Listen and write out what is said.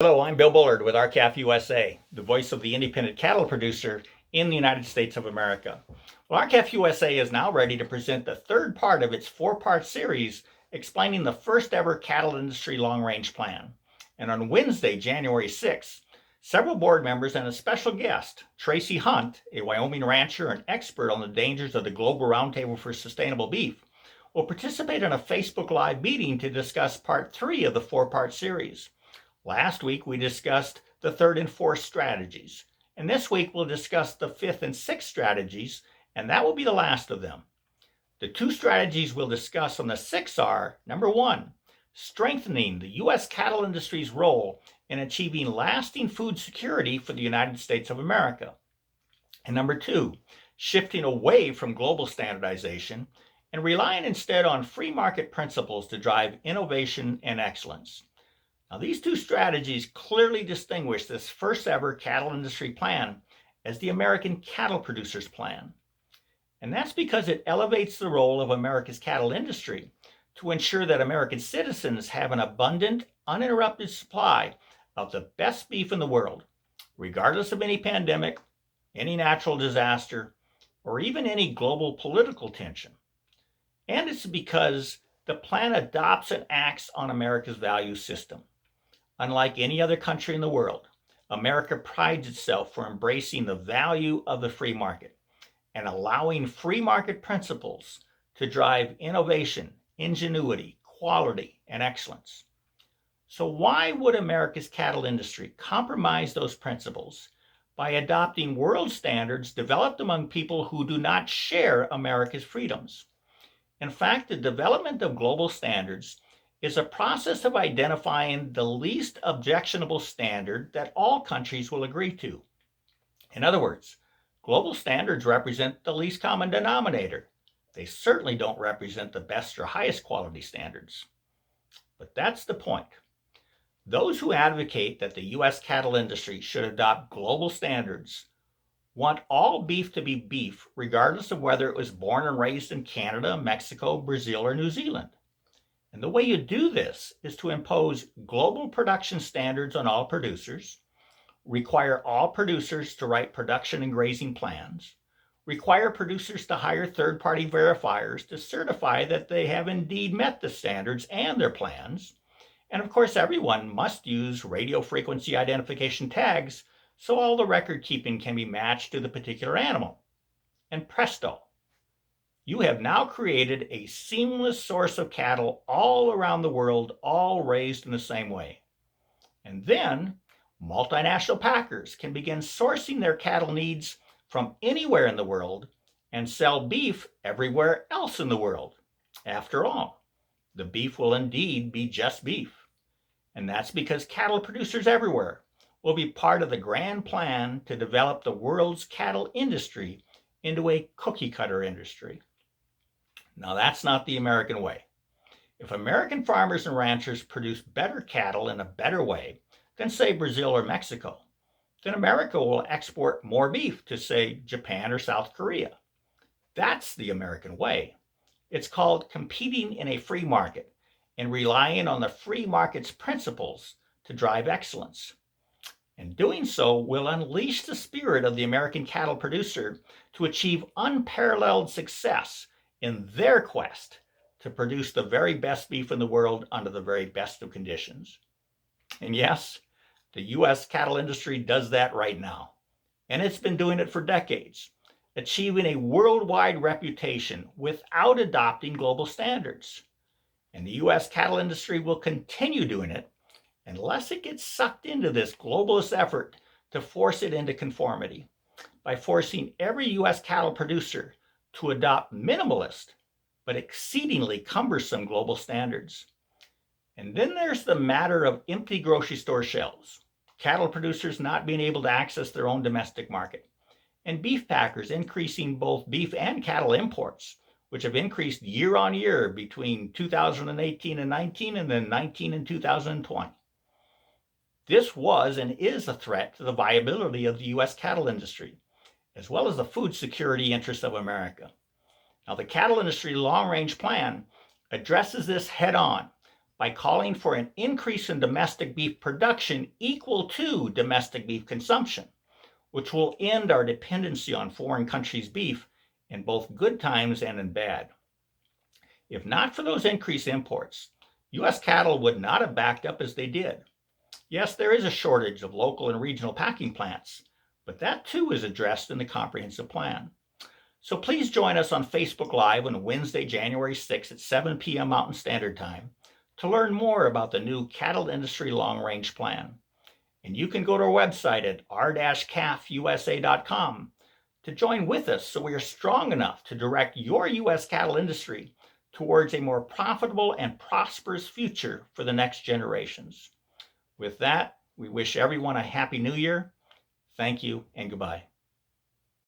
Hello, I'm Bill Bullard with R-CALF USA, the voice of the independent cattle producer in the United States of America. Well, R-CALF USA is now ready to present the third part of its four-part series explaining the first ever cattle industry long-range plan. And on Wednesday, January 6th, several board members and a special guest, Tracy Hunt, a Wyoming rancher and expert on the dangers of the Global Roundtable for Sustainable Beef, will participate in a Facebook Live meeting to discuss part 3 of the four-part series. Last week, we discussed the third and fourth strategies, and this week we'll discuss the fifth and sixth strategies, and that will be the last of them. The two strategies we'll discuss on the sixth are, number one, strengthening the U.S. cattle industry's role in achieving lasting food security for the United States of America, and number two, shifting away from global standardization and relying instead on free market principles to drive innovation and excellence. Now, these two strategies clearly distinguish this first ever cattle industry plan as the American Cattle Producers Plan. And that's because it elevates the role of America's cattle industry to ensure that American citizens have an abundant, uninterrupted supply of the best beef in the world, regardless of any pandemic, any natural disaster, or even any global political tension. And it's because the plan adopts and acts on America's value system. Unlike any other country in the world, America prides itself for embracing the value of the free market and allowing free market principles to drive innovation, ingenuity, quality, and excellence. So why would America's cattle industry compromise those principles by adopting world standards developed among people who do not share America's freedoms? In fact, the development of global standards is a process of identifying the least objectionable standard that all countries will agree to. In other words, global standards represent the least common denominator. They certainly don't represent the best or highest quality standards. But that's the point. Those who advocate that the U.S. cattle industry should adopt global standards want all beef to be beef, regardless of whether it was born and raised in Canada, Mexico, Brazil, or New Zealand. And the way you do this is to impose global production standards on all producers, require all producers to write production and grazing plans, require producers to hire third-party verifiers to certify that they have indeed met the standards and their plans, and of course everyone must use radio frequency identification tags so all the record keeping can be matched to the particular animal. And presto, you have now created a seamless source of cattle all around the world, all raised in the same way. And then multinational packers can begin sourcing their cattle needs from anywhere in the world and sell beef everywhere else in the world. After all, the beef will indeed be just beef. And that's because cattle producers everywhere will be part of the grand plan to develop the world's cattle industry into a cookie cutter industry. Now, that's not the American way. If American farmers and ranchers produce better cattle in a better way than, say, Brazil or Mexico, then America will export more beef to, say, Japan or South Korea. That's the American way. It's called competing in a free market and relying on the free market's principles to drive excellence. And doing so will unleash the spirit of the American cattle producer to achieve unparalleled success in their quest to produce the very best beef in the world under the very best of conditions. And yes, the U.S. cattle industry does that right now. And it's been doing it for decades, achieving a worldwide reputation without adopting global standards. And the U.S. cattle industry will continue doing it unless it gets sucked into this globalist effort to force it into conformity by forcing every U.S. cattle producer to adopt minimalist but exceedingly cumbersome global standards. And then there's the matter of empty grocery store shelves, cattle producers not being able to access their own domestic market, and beef packers increasing both beef and cattle imports, which have increased year on year between 2018 and 19 and then 19 and 2020. This was and is a threat to the viability of the U.S. cattle industry, as well as the food security interests of America. Now, the cattle industry long-range plan addresses this head-on by calling for an increase in domestic beef production equal to domestic beef consumption, which will end our dependency on foreign countries' beef in both good times and in bad. If not for those increased imports, U.S. cattle would not have backed up as they did. Yes, there is a shortage of local and regional packing plants, but that too is addressed in the comprehensive plan. So please join us on Facebook Live on Wednesday, January 6th at 7 p.m. Mountain Standard Time to learn more about the new Cattle Industry Long Range Plan. And you can go to our website at r-cafusa.com to join with us so we are strong enough to direct your U.S. cattle industry towards a more profitable and prosperous future for the next generations. With that, we wish everyone a happy new year. Thank you and goodbye.